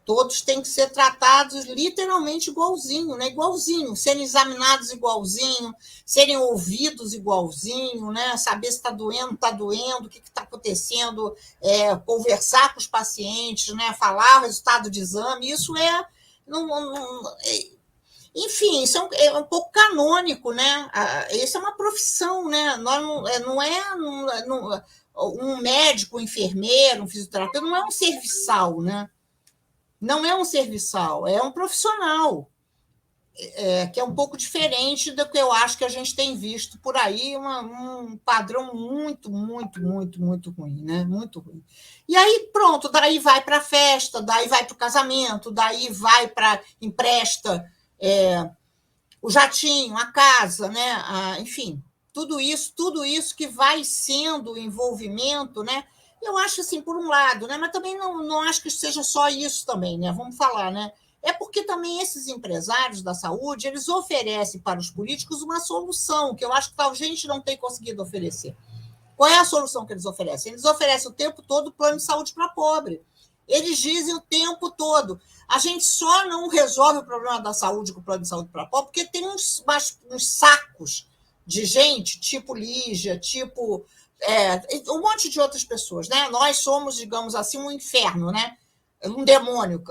Todos têm que ser tratados literalmente igualzinho, né? Igualzinho, serem examinados igualzinho, serem ouvidos igualzinho, né? Saber se está doendo, o que está acontecendo, conversar com os pacientes, né? Falar o resultado de exame, isso enfim, isso um pouco canônico, né? Isso é uma profissão, né? Não é um médico, um enfermeiro, um fisioterapeuta, não é um serviçal, né? Não é um serviçal, é um profissional, que é um pouco diferente do que eu acho que a gente tem visto por aí, um padrão muito, muito, muito, muito ruim, né? Muito ruim. E aí, pronto, daí vai para a festa, daí vai para o casamento, daí vai para empresta o jatinho, a casa, né? Enfim, tudo isso que vai sendo o envolvimento, né? Eu acho assim, por um lado, né? Mas também não acho que seja só isso também, né? Vamos falar, né? É porque também esses empresários da saúde, eles oferecem para os políticos uma solução que eu acho que a gente não tem conseguido oferecer. Qual é a solução que eles oferecem? Eles oferecem o tempo todo plano de saúde para pobre. Eles dizem o tempo todo. A gente só não resolve o problema da saúde com o plano de saúde para pobre porque tem uns sacos de gente, tipo Lígia, tipo um monte de outras pessoas, né? Nós somos, digamos assim, um inferno, né? Um demônio.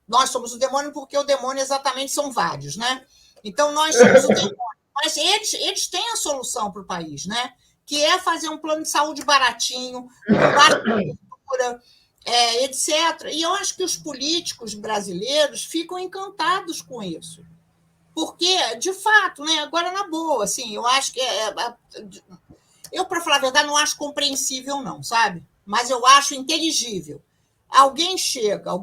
Nós somos o demônio porque o demônio exatamente são vários, né? Então, nós somos o demônio. Mas eles têm a solução para o país, né? Que é fazer um plano de saúde baratinho, com baixa cobertura, etc. E eu acho que os políticos brasileiros ficam encantados com isso. Porque, de fato, né? Agora, na boa, assim, eu acho que... Eu, para falar a verdade, não acho compreensível, não, sabe? Mas eu acho inteligível. Alguém chega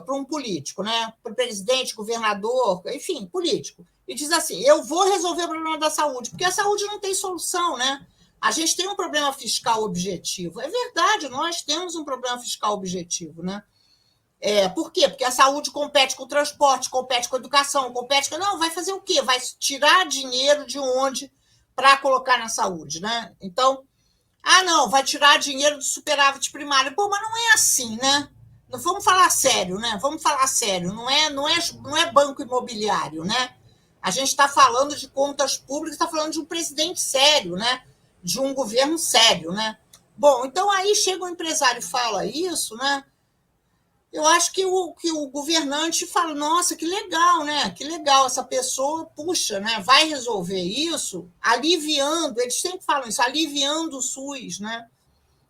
para um político, né? Para o presidente, governador, enfim, político, e diz assim: eu vou resolver o problema da saúde, porque a saúde não tem solução, né? A gente tem um problema fiscal objetivo. É verdade, nós temos um problema fiscal objetivo, né? Por quê? Porque a saúde compete com o transporte, compete com a educação, compete com... Não, vai fazer o quê? Vai tirar dinheiro de onde para colocar na saúde, né? Então, não, vai tirar dinheiro do superávit primário. Pô, mas não é assim, né? Não, vamos falar sério, né? Vamos falar sério. Não é banco imobiliário, né? A gente está falando de contas públicas, está falando de um presidente sério, né? De um governo sério, né? Bom, então aí chega um empresário e fala isso, né? Eu acho que o governante fala: nossa, que legal, né? Que legal, essa pessoa, puxa, né? Vai resolver isso aliviando, eles sempre falam isso, aliviando o SUS, né?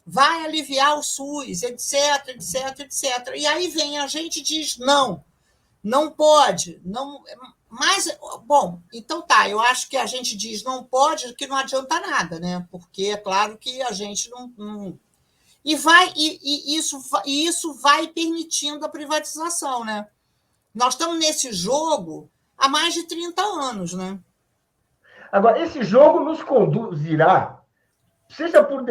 Vai aliviar o SUS, etc, etc, etc. E aí vem a gente e diz: não pode, não. Mas, bom, então tá, eu acho que a gente diz não pode, que não adianta nada, né? Porque é claro que a gente não isso vai permitindo a privatização, né? Nós estamos nesse jogo há mais de 30 anos, né? Agora, esse jogo nos conduzirá, seja por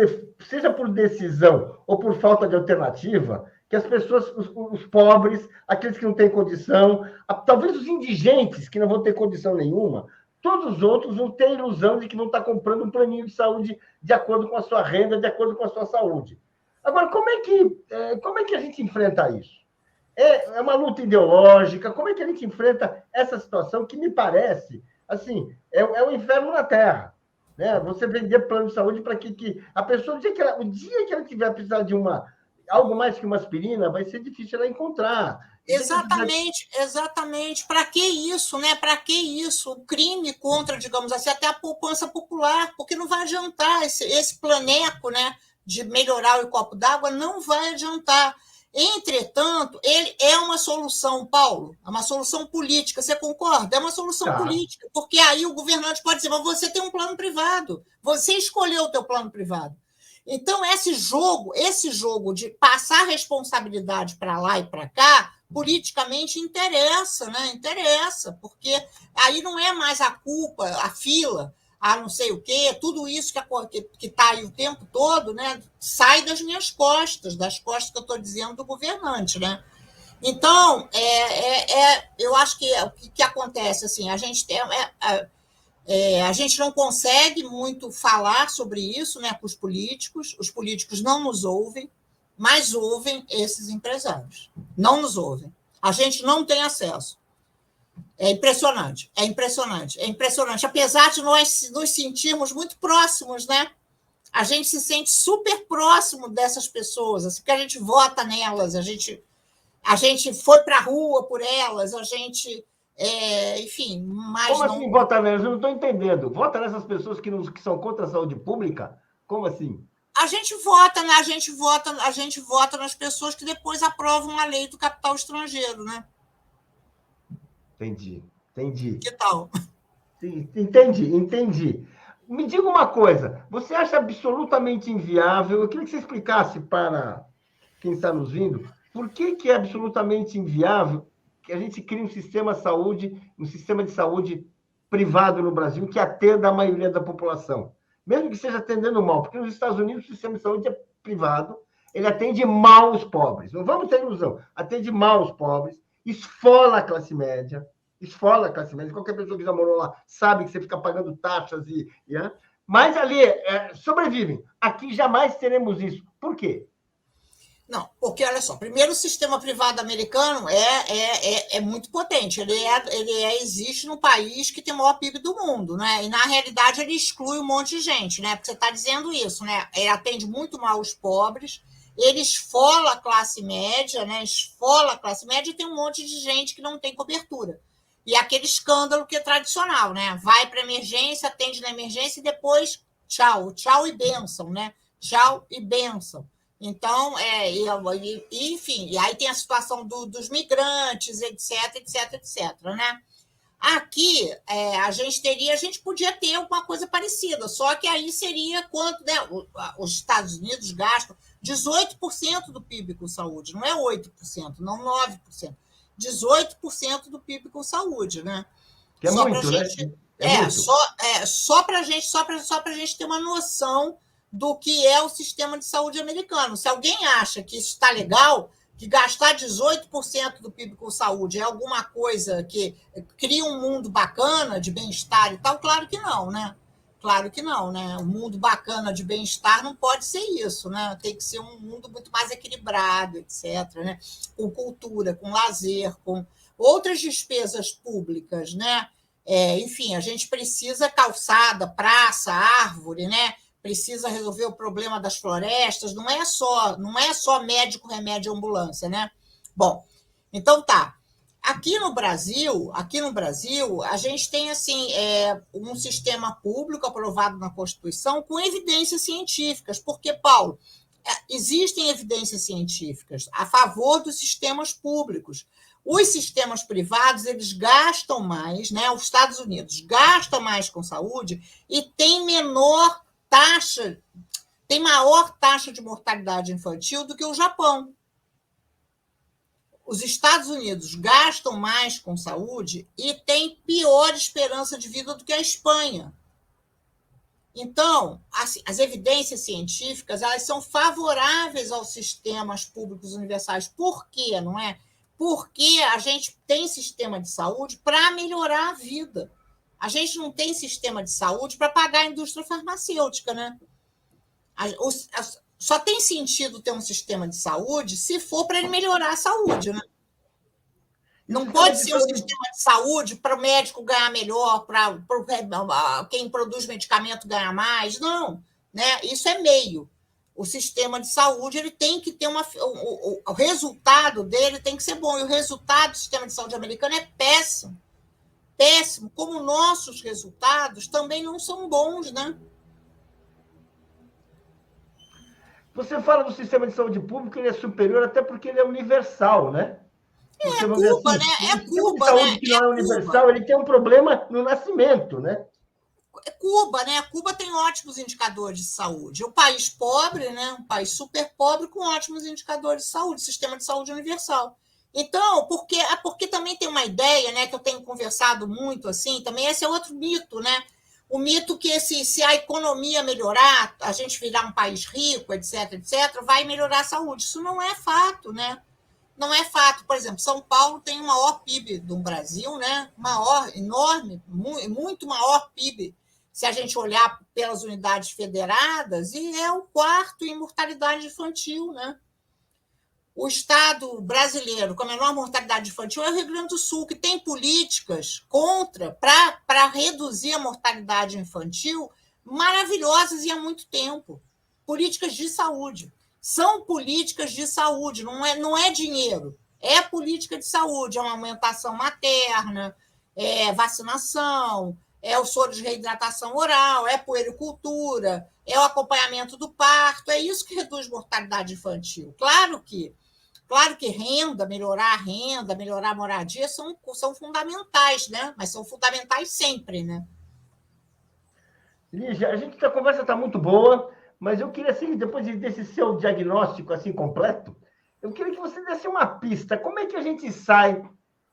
decisão ou por falta de alternativa, que as pessoas, os pobres, aqueles que não têm condição, talvez os indigentes, que não vão ter condição nenhuma, todos os outros vão ter a ilusão de que vão estar comprando um planinho de saúde de acordo com a sua renda, de acordo com a sua saúde. Agora, como é que a gente enfrenta isso? É uma luta ideológica? Como é que a gente enfrenta essa situação que me parece, assim, é um inferno na Terra? Né? Você vender plano de saúde para que a pessoa, o dia que ela tiver precisar de algo mais que uma aspirina, vai ser difícil ela encontrar. Exatamente. Para que isso, né? Para que isso? O crime contra, digamos assim, até a poupança popular, porque não vai adiantar esse planeco, né? De melhorar o copo d'água, não vai adiantar. Entretanto, ele é uma solução, Paulo, é uma solução política, você concorda? É uma solução política, porque aí o governante pode dizer: mas você tem um plano privado, você escolheu o teu plano privado. Então, esse jogo de passar responsabilidade para lá e para cá, politicamente interessa, né? Interessa, porque aí não é mais a culpa, a fila, não sei o quê, tudo isso que está aí o tempo todo, né, sai das minhas costas, das costas que eu estou dizendo do governante, né? Então, eu acho que o que acontece, assim, a gente não consegue muito falar sobre isso, né, com os políticos não nos ouvem, mas ouvem esses empresários, não nos ouvem, a gente não tem acesso. É impressionante. Apesar de nós nos sentirmos muito próximos, né? A gente se sente super próximo dessas pessoas, assim, que a gente vota nelas, a gente foi para a rua por elas, a gente, enfim, mas como assim vota nelas? Eu não estou entendendo. Vota nessas pessoas que são contra a saúde pública? Como assim? A gente vota, né? A gente vota nas pessoas que depois aprovam a lei do capital estrangeiro, né? Entendi. Que tal? Entendi. Me diga uma coisa, você acha absolutamente inviável, eu queria que você explicasse para quem está nos vindo, por que é absolutamente inviável que a gente crie um sistema de saúde privado no Brasil que atenda a maioria da população, mesmo que seja atendendo mal, porque nos Estados Unidos o sistema de saúde é privado, ele atende mal os pobres, não vamos ter ilusão, atende mal os pobres, esfola a classe média, qualquer pessoa que já morou lá sabe que você fica pagando taxas mas ali sobrevivem. Aqui jamais teremos isso. Por quê? Não, porque olha só, primeiro o sistema privado americano é muito potente, existe no país que tem o maior PIB do mundo, né? E na realidade ele exclui um monte de gente, né? Porque você está dizendo isso, né? Ele atende muito mal os pobres, ele esfola a classe média, né? Esfola a classe média e tem um monte de gente que não tem cobertura. E aquele escândalo que é tradicional, né? Vai para a emergência, atende na emergência e depois tchau, tchau e bênção, né? Tchau e bênção. Então, enfim, e aí tem a situação dos migrantes, etc, etc, etc, né? Aqui, a gente podia ter alguma coisa parecida, só que aí seria quanto, né? Os Estados Unidos gastam 18% do PIB com saúde, não é 8%, não 9%, 18% do PIB com saúde, né? Que é Só para a muito, né? gente. É muito. Só para a gente ter uma noção do que é o sistema de saúde americano. Se alguém acha que isso está legal, que gastar 18% do PIB com saúde é alguma coisa que cria um mundo bacana de bem-estar e tal, claro que não, né? Claro que não, né? Um mundo bacana de bem-estar não pode ser isso, né? Tem que ser um mundo muito mais equilibrado, etc., né? Com cultura, com lazer, com outras despesas públicas, né? Enfim, a gente precisa calçada, praça, árvore, né? Precisa resolver o problema das florestas, não é só médico, remédio, ambulância, né? Bom, então tá. Aqui no Brasil, a gente tem assim um sistema público aprovado na Constituição com evidências científicas, porque, Paulo, existem evidências científicas a favor dos sistemas públicos. Os sistemas privados, eles gastam mais, né? Os Estados Unidos gastam mais com saúde e tem maior taxa de mortalidade infantil do que o Japão. Os Estados Unidos gastam mais com saúde e têm pior esperança de vida do que a Espanha. Então, as evidências científicas, elas são favoráveis aos sistemas públicos universais. Por quê, não é? Porque a gente tem sistema de saúde para melhorar a vida. A gente não tem sistema de saúde para pagar a indústria farmacêutica, né? Só tem sentido ter um sistema de saúde se for para ele melhorar a saúde, né? Não pode ser um sistema de saúde para o médico ganhar melhor, para quem produz medicamento ganhar mais. Não, né? Isso é meio. O sistema de saúde ele tem que ter o resultado dele tem que ser bom. E o resultado do sistema de saúde americano é péssimo. Péssimo. Como nossos resultados também não são bons, né? Você fala do sistema de saúde público, ele é superior até porque ele é universal, né? Porque, vamos dizer Cuba, assim, né? o sistema de Cuba, né? saúde que não é Cuba. universal, ele tem um problema no nascimento, né? Cuba, né? Cuba tem ótimos indicadores de saúde. É um país pobre, né? Um país super pobre com ótimos indicadores de saúde, sistema de saúde universal. Então, porque também tem uma ideia, né, que eu tenho conversado muito assim, também esse é outro mito, né? O mito que se a economia melhorar, a gente virar um país rico, etc, etc, vai melhorar a saúde. Isso não é fato, né? Não é fato. Por exemplo, São Paulo tem o maior PIB do Brasil, né? Maior, enorme, muito maior PIB, se a gente olhar pelas unidades federadas, e é o quarto em mortalidade infantil, né? O Estado brasileiro com a menor mortalidade infantil é o Rio Grande do Sul, que tem políticas para reduzir a mortalidade infantil maravilhosas e há muito tempo. Políticas de saúde. São políticas de saúde, não é dinheiro. É política de saúde, é uma amamentação materna, é vacinação, é o soro de reidratação oral, é puericultura, é o acompanhamento do parto, é isso que reduz mortalidade infantil. Claro que melhorar a renda, melhorar a moradia são fundamentais, né? Mas são fundamentais sempre, né? Lígia, a conversa está muito boa, mas eu queria, assim, depois desse seu diagnóstico assim completo, eu queria que você desse uma pista. Como é que a gente sai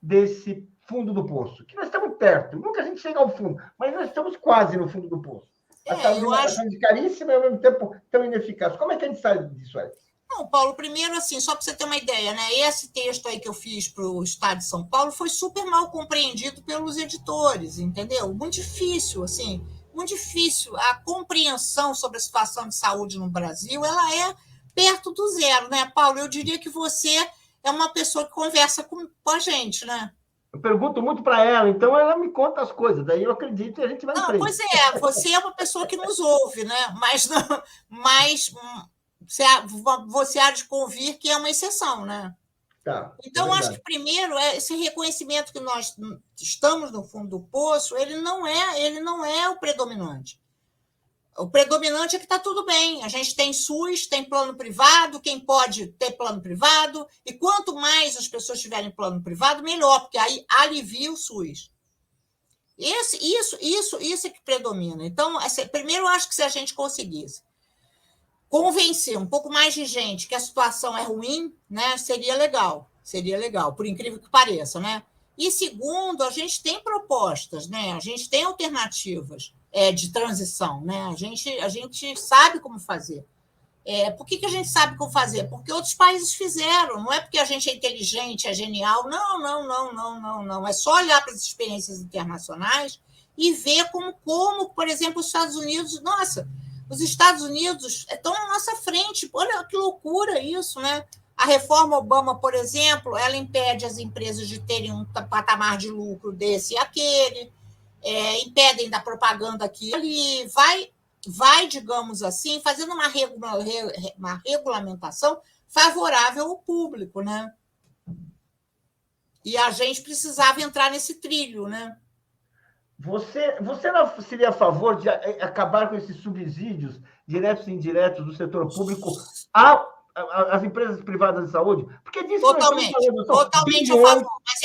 desse fundo do poço? Que nós estamos perto, nunca a gente chega ao fundo, mas nós estamos quase no fundo do poço. A saúde Eu é uma acho. coisa caríssima e, ao mesmo tempo, tão ineficaz. Como é que a gente sai disso aí? Não, Paulo, primeiro, assim, só para você ter uma ideia, né? Esse texto aí que eu fiz para o Estado de São Paulo foi super mal compreendido pelos editores, entendeu? Muito difícil, assim, muito difícil. A compreensão sobre a situação de saúde no Brasil, ela é perto do zero, né, Paulo? Eu diria que você é uma pessoa que conversa com a gente, né? Eu pergunto muito para ela, então ela me conta as coisas, daí eu acredito e a gente vai em Não, frente. pois é, você é uma pessoa que nos ouve, né? Mas você há de convir que é uma exceção, né? Tá, é Então, acho que verdade. primeiro esse reconhecimento que nós estamos no fundo do poço, ele não é o predominante. O predominante é que está tudo bem. A gente tem SUS, tem plano privado, quem pode ter plano privado, e quanto mais as pessoas tiverem plano privado, melhor, porque aí alivia o SUS. Isso é que predomina. Então, primeiro, eu acho que se a gente conseguisse convencer um pouco mais de gente que a situação é ruim, né, seria legal, por incrível que pareça, né? E segundo, a gente tem propostas, né? A gente tem alternativas de transição, né? A gente sabe como fazer. Por que a gente sabe como fazer? Porque outros países fizeram, não é porque a gente é inteligente, é genial, não, não, não, não, não, não. É só olhar para as experiências internacionais e ver como, por exemplo, os Estados Unidos, nossa, os Estados Unidos estão na nossa frente, olha que loucura isso, né? A reforma Obama, por exemplo, ela impede as empresas de terem um patamar de lucro desse e aquele, impedem da propaganda aqui ali, vai, digamos assim, fazendo uma regulamentação favorável ao público, né? E a gente precisava entrar nesse trilho, né? Você não seria a favor de acabar com esses subsídios diretos e indiretos do setor público às empresas privadas de saúde? Porque disso que nós estamos Totalmente, falando são totalmente a bilhões. favor. Mas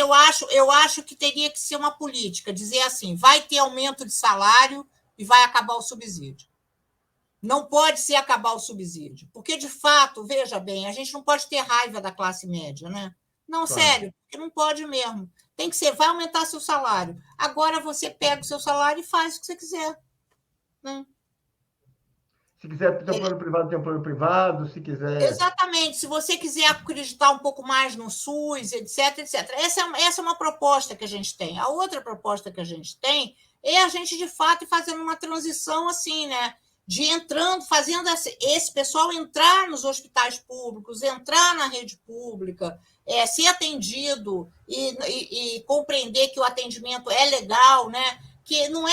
eu acho que teria que ser uma política, dizer assim, vai ter aumento de salário e vai acabar o subsídio. Não pode ser acabar o subsídio, porque, de fato, veja bem, a gente não pode ter raiva da classe média, né? Não, Claro. sério, porque não pode mesmo. Tem que ser, vai aumentar seu salário. Agora você pega o seu salário e faz o que você quiser. Né? Se quiser ter um plano privado, tem um plano privado. Se quiser. Exatamente. Se você quiser acreditar um pouco mais no SUS, etc, etc. Essa é uma proposta que a gente tem. A outra proposta que a gente tem é a gente, de fato, ir fazendo uma transição assim, né? De entrando, fazendo esse pessoal entrar nos hospitais públicos, entrar na rede pública, ser atendido e compreender que o atendimento é legal, né? Que não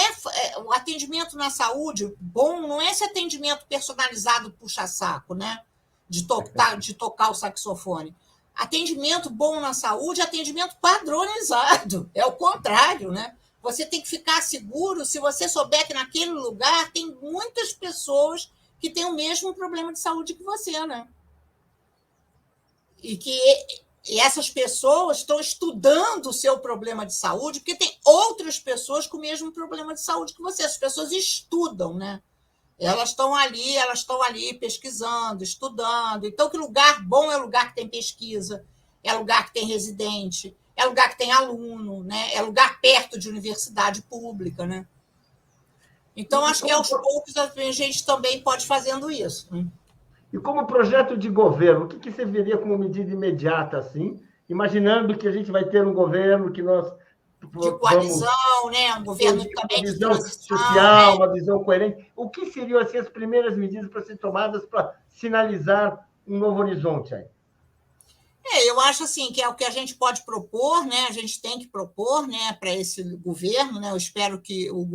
o atendimento na saúde bom, não é esse atendimento personalizado puxa-saco, né? De tocar o saxofone. Atendimento bom na saúde, atendimento padronizado. É o contrário, né? Você tem que ficar seguro se você souber que naquele lugar tem muitas pessoas que têm o mesmo problema de saúde que você, né? E essas pessoas estão estudando o seu problema de saúde, porque tem outras pessoas com o mesmo problema de saúde que você. As pessoas estudam, né? Elas estão ali pesquisando, estudando. Então, que lugar bom é lugar que tem pesquisa, é lugar que tem residente, é lugar que tem aluno, né? É lugar perto de universidade pública, né? Então, acho que aos poucos a gente também pode fazendo isso. Né? E como projeto de governo, o que você veria como medida imediata, assim, imaginando que a gente vai ter um governo que nós de coalizão, né? Um governo também uma de visão transição. social, Né? uma visão coerente. O que seriam assim, as primeiras medidas para serem tomadas para sinalizar um novo horizonte aí? Eu acho assim que é o que a gente pode propor, né? A gente tem que propor, né, para esse governo, né? Eu espero que o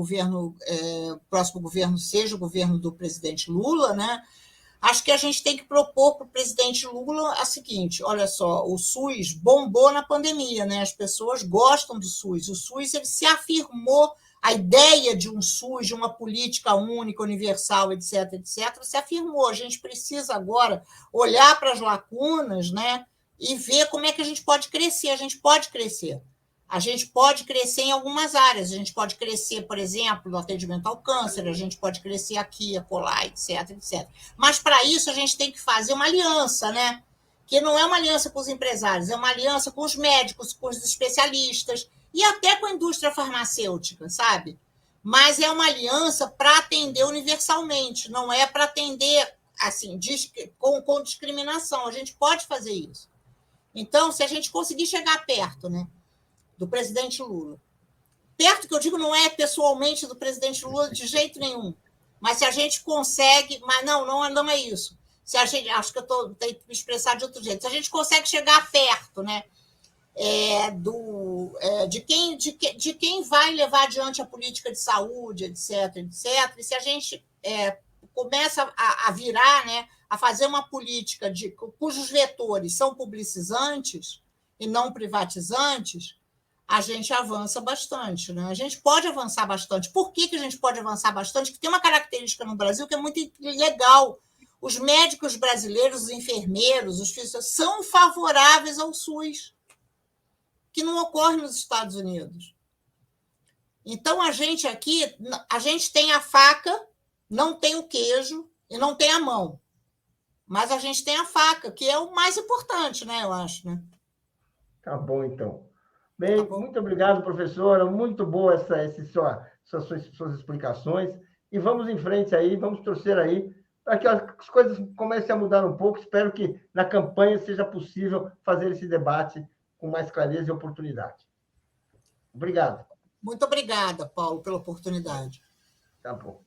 próximo governo seja o governo do presidente Lula, né? Acho que a gente tem que propor para o presidente Lula a seguinte: olha só, o SUS bombou na pandemia, né? As pessoas gostam do SUS. O SUS ele se afirmou, a ideia de um SUS, de uma política única, universal, etc., etc., se afirmou. A gente precisa agora olhar para as lacunas, né? E ver como é que a gente pode crescer. A gente pode crescer. A gente pode crescer em algumas áreas. A gente pode crescer, por exemplo, no atendimento ao câncer, a gente pode crescer aqui, acolá, etc, etc. Mas, para isso, a gente tem que fazer uma aliança, né? Que não é uma aliança com os empresários, é uma aliança com os médicos, com os especialistas e até com a indústria farmacêutica, sabe? Mas é uma aliança para atender universalmente, não é para atender assim, com discriminação. A gente pode fazer isso. Então, se a gente conseguir chegar perto, né, do presidente Lula, perto que eu digo não é pessoalmente do presidente Lula de jeito nenhum, mas se a gente consegue, mas não é isso. se a gente, acho que eu tenho que me expressar de outro jeito, se a gente consegue chegar perto, né, de quem vai levar adiante a política de saúde, etc., etc., e se a gente começa a virar, né, a fazer uma política cujos vetores são publicizantes e não privatizantes, a gente avança bastante, né? A gente pode avançar bastante. Por que a gente pode avançar bastante? Porque tem uma característica no Brasil que é muito legal. Os médicos brasileiros, os enfermeiros, os fisioterapistas são favoráveis ao SUS, que não ocorre nos Estados Unidos. Então, a gente aqui, a gente tem a faca, não tem o queijo e não tem a mão. Mas a gente tem a faca, que é o mais importante, né? Eu acho, né? Tá bom, então. Bem, muito obrigado, professora. Muito boa suas explicações. E vamos em frente aí, vamos torcer aí para que as coisas comecem a mudar um pouco. Espero que na campanha seja possível fazer esse debate com mais clareza e oportunidade. Obrigado. Muito obrigada, Paulo, pela oportunidade. Tá bom.